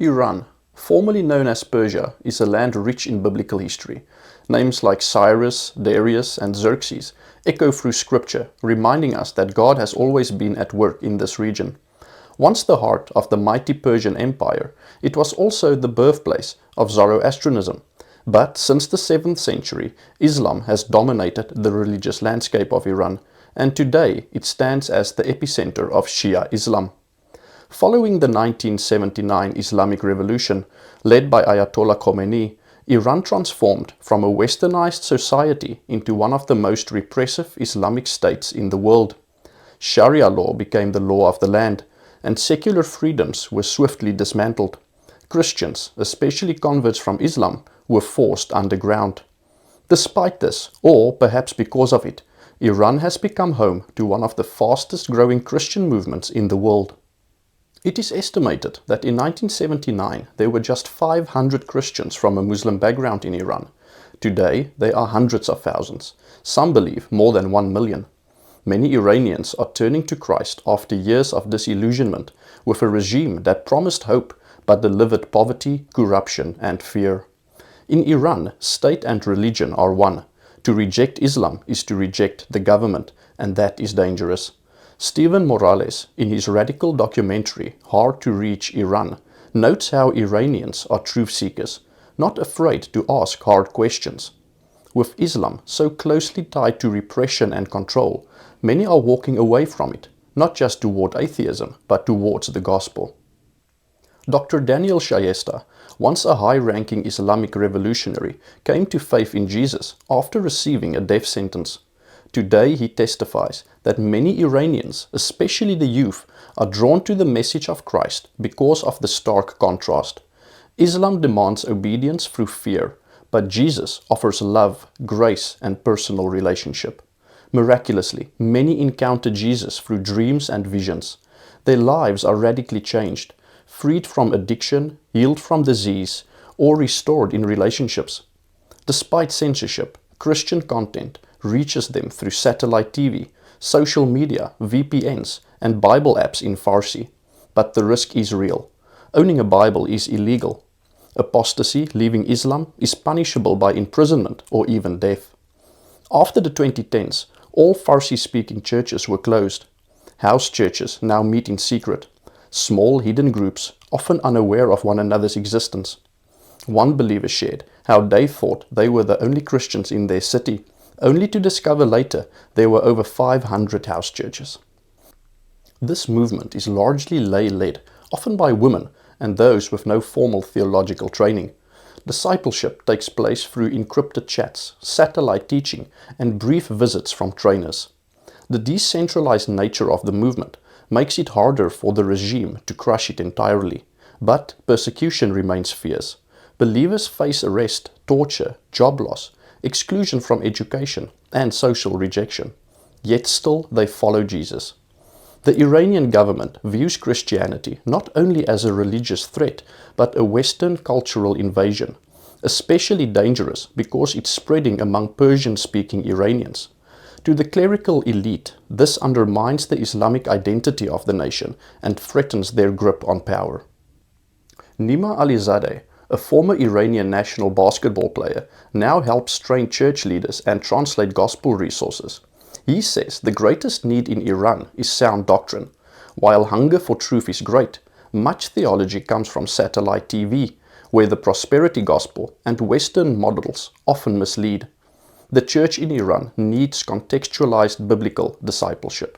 Iran, formerly known as Persia, is a land rich in biblical history. Names like Cyrus, Darius, and Xerxes echo through scripture, reminding us that God has always been at work in this region. Once the heart of the mighty Persian Empire, it was also the birthplace of Zoroastrianism. But since the 7th century, Islam has dominated the religious landscape of Iran, and today it stands as the epicenter of Shia Islam. Following the 1979 Islamic Revolution, led by Ayatollah Khomeini, Iran transformed from a westernized society into one of the most repressive Islamic states in the world. Sharia law became the law of the land, and secular freedoms were swiftly dismantled. Christians, especially converts from Islam, were forced underground. Despite this, or perhaps because of it, Iran has become home to one of the fastest growing Christian movements in the world. It is estimated that in 1979 there were just 500 Christians from a Muslim background in Iran. Today there are hundreds of thousands. Some believe more than 1 million. Many Iranians are turning to Christ after years of disillusionment with a regime that promised hope but delivered poverty, corruption, and fear. In Iran, state and religion are one. To reject Islam is to reject the government, and that is dangerous. Stephen Morales, in his radical documentary Hard to Reach Iran, notes how Iranians are truth seekers, not afraid to ask hard questions. With Islam so closely tied to repression and control, many are walking away from it, not just toward atheism, but towards the gospel. Dr. Daniel Shayesta, once a high-ranking Islamic revolutionary, came to faith in Jesus after receiving a death sentence. Today he testifies that many Iranians, especially the youth, are drawn to the message of Christ because of the stark contrast. Islam demands obedience through fear, but Jesus offers love, grace, and personal relationship. Miraculously, many encounter Jesus through dreams and visions. Their lives are radically changed, freed from addiction, healed from disease, or restored in relationships. Despite censorship, Christian content reaches them through satellite TV, social media, VPNs, and Bible apps in Farsi. But the risk is real. Owning a Bible is illegal. Apostasy, leaving Islam, is punishable by imprisonment or even death. After the 2010s, all Farsi-speaking churches were closed. House churches now meet in secret. Small hidden groups, often unaware of one another's existence. One believer shared how they thought they were the only Christians in their city, only to discover later there were over 500 house churches. This movement is largely lay-led, often by women and those with no formal theological training. Discipleship takes place through encrypted chats, satellite teaching, and brief visits from trainers. The decentralized nature of the movement makes it harder for the regime to crush it entirely, but persecution remains fierce. Believers face arrest, torture, job loss, exclusion from education, and social rejection. Yet still they follow Jesus. The Iranian government views Christianity not only as a religious threat, but a Western cultural invasion, especially dangerous because it's spreading among Persian-speaking Iranians. To the clerical elite, this undermines the Islamic identity of the nation and threatens their grip on power. Nima Alizadeh, a former Iranian national basketball player, now helps train church leaders and translate gospel resources. He says the greatest need in Iran is sound doctrine. While hunger for truth is great, much theology comes from satellite TV, where the prosperity gospel and Western models often mislead. The church in Iran needs contextualized biblical discipleship.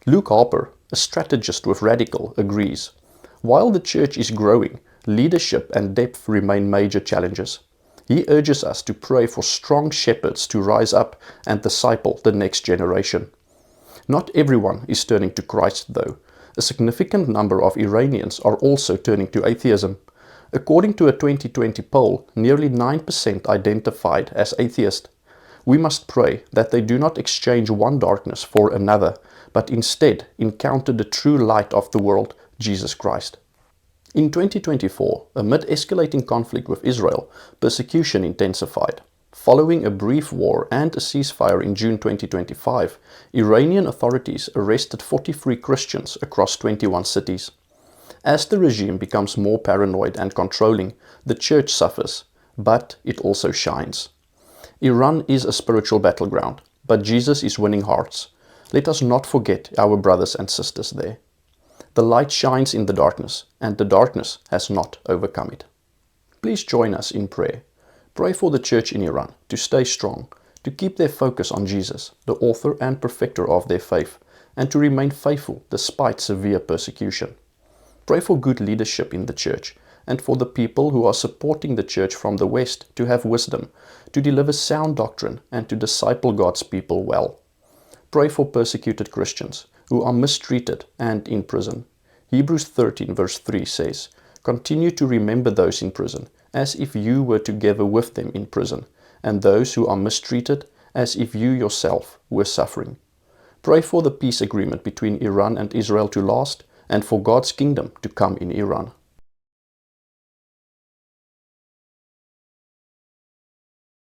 Luke Harper, a strategist with Radical, agrees. While the church is growing, leadership and depth remain major challenges. He urges us to pray for strong shepherds to rise up and disciple the next generation. Not everyone is turning to Christ, though. A significant number of Iranians are also turning to atheism. According to a 2020 poll, nearly 9% identified as atheist. We must pray that they do not exchange one darkness for another, but instead encounter the true light of the world, Jesus Christ. In 2024, amid escalating conflict with Israel, persecution intensified. Following a brief war and a ceasefire in June 2025, Iranian authorities arrested 43 Christians across 21 cities. As the regime becomes more paranoid and controlling, the church suffers, but it also shines. Iran is a spiritual battleground, but Jesus is winning hearts. Let us not forget our brothers and sisters there. The light shines in the darkness, and the darkness has not overcome it. Please join us in prayer. Pray for the church in Iran to stay strong, to keep their focus on Jesus, the author and perfecter of their faith, and to remain faithful despite severe persecution. Pray for good leadership in the church, and for the people who are supporting the church from the West to have wisdom, to deliver sound doctrine, and to disciple God's people well. Pray for persecuted Christians who are mistreated and in prison. Hebrews 13 verse 3 says, "Continue to remember those in prison, as if you were together with them in prison, and those who are mistreated, as if you yourself were suffering." Pray for the peace agreement between Iran and Israel to last, and for God's kingdom to come in Iran.